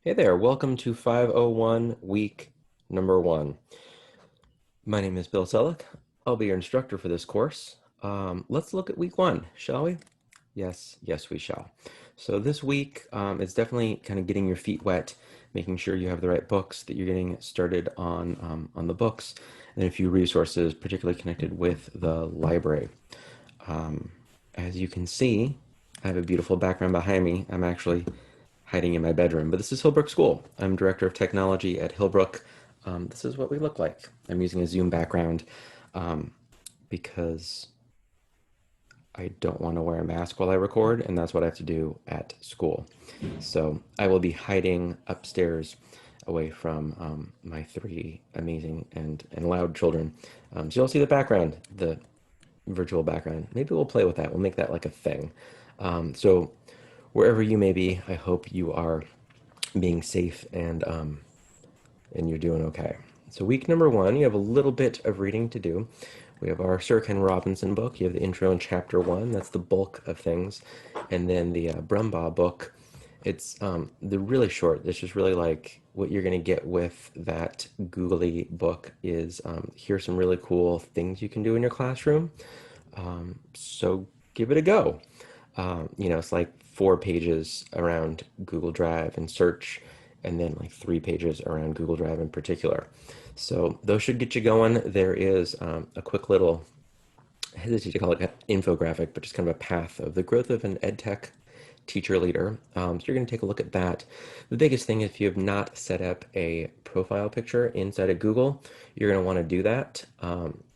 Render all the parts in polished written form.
Hey there, welcome to 501 week number one. My name is Bill Selleck. I'll be your instructor for this course. Let's look at week one, shall we? Yes, we shall. So this week is definitely kind of getting your feet wet, making sure you have the right books, that you're getting started on the books, and a few resources, particularly connected with the library. As you can see, I have a beautiful background behind me. I'm actually hiding in my bedroom, but this is Hillbrook School. I'm Director of Technology at Hillbrook. This is what we look like. I'm using a Zoom background because I don't want to wear a mask while I record, and that's what I have to do at school. So I will be hiding upstairs away from my three amazing and loud children. So you'll see the background, the virtual background. Maybe we'll play with that. We'll make that like a thing. So wherever you may be, I hope you are being safe and you're doing okay. So week number one, you have a little bit of reading to do. We have our Sir Ken Robinson book. You have the intro in chapter one. That's the bulk of things. And then the Brumbaugh book. It's the really short. It's just really like what you're going to get with that googly book is here's some really cool things you can do in your classroom. So give it a go. It's like 4 pages around Google Drive and search, and then like 3 pages around Google Drive in particular. So those should get you going. There is a quick little, I hesitate to call it an infographic, but just kind of a path of the growth of an EdTech teacher leader. So you're going to take a look at that. The biggest thing, if you have not set up a profile picture inside of Google, you're going to want to do that.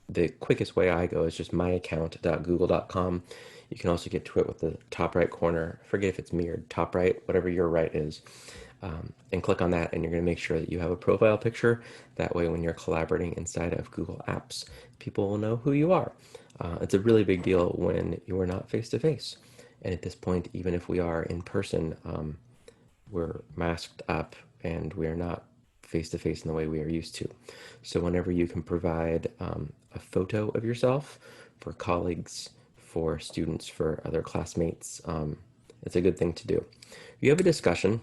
The quickest way I go is just myaccount.google.com. You can also get to it with the top right corner. I forget if it's mirrored, top right, whatever your right is. And click on that, and you're going to make sure that you have a profile picture. That way, when you're collaborating inside of Google Apps, people will know who you are. It's a really big deal when you are not face to face. And at this point, even if we are in person, we're masked up and we are not face to face in the way we are used to. So whenever you can provide a photo of yourself for colleagues, for students, for other classmates, it's a good thing to do. You have a discussion.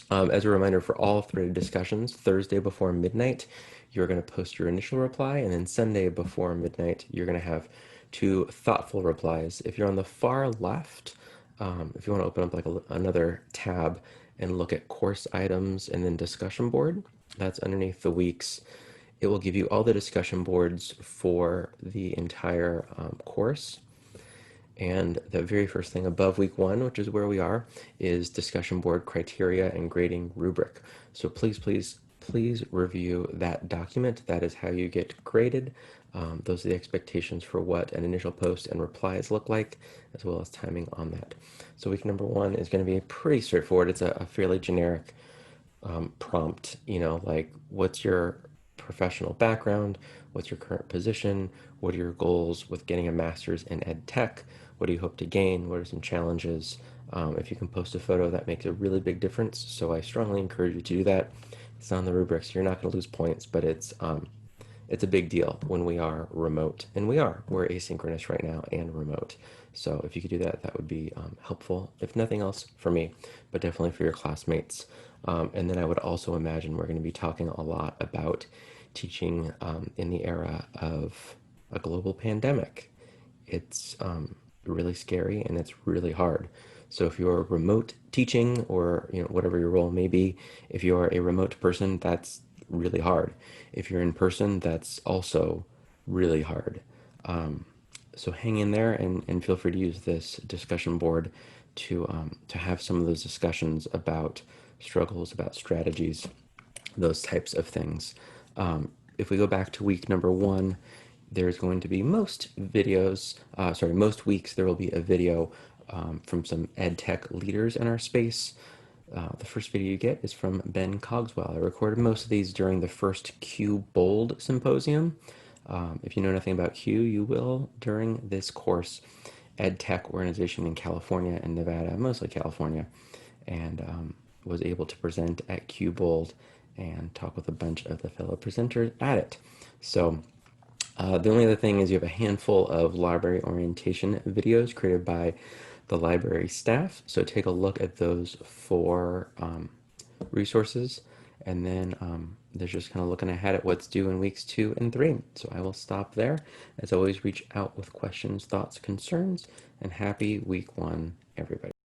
As a reminder, for all threaded discussions, Thursday before midnight, you're going to post your initial reply, and then Sunday before midnight, you're going to have 2 thoughtful replies. If you're on the far left, if you want to open up like another tab and look at course items and then discussion board, that's underneath the weeks. It will give you all the discussion boards for the entire course. And the very first thing above week one, which is where we are, is discussion board criteria and grading rubric. So please review that document. That is how you get graded. Those are the expectations for what an initial post and replies look like, as well as timing on that. So week number one is going to be pretty straightforward. It's a fairly generic prompt, like what's your professional background, what's your current position, what are your goals with getting a master's in ed tech, what do you hope to gain, what are some challenges. If you can post a photo, that makes a really big difference, so I strongly encourage you to do that. It's on the rubrics, you're not going to lose points, but it's a big deal when we are remote, and we're asynchronous right now and remote. So if you could do that, that would be helpful, if nothing else for me, but definitely for your classmates. And then I would also imagine we're going to be talking a lot about teaching in the era of a global pandemic. It's really scary and it's really hard. So if you're remote teaching, or whatever your role may be, if you're a remote person, that's really hard. If you're in person, that's also really hard. So hang in there and feel free to use this discussion board to have some of those discussions about struggles, about strategies, those types of things. If we go back to week number one, there's going to be most weeks there will be a video from some ed tech leaders in our space. The first video you get is from Ben Cogswell. I recorded most of these during the first Q Bold symposium. If you know nothing about Q, you will during this course. Ed tech organization in California and Nevada, mostly California, and was able to present at Q Bold and talk with a bunch of the fellow presenters at it. So the only other thing is you have a handful of library orientation videos created by the library staff. So take a look at those for resources. And then there's just kind of looking ahead at what's due in weeks 2 and 3. So I will stop there. As always, reach out with questions, thoughts, concerns, and happy week 1, everybody.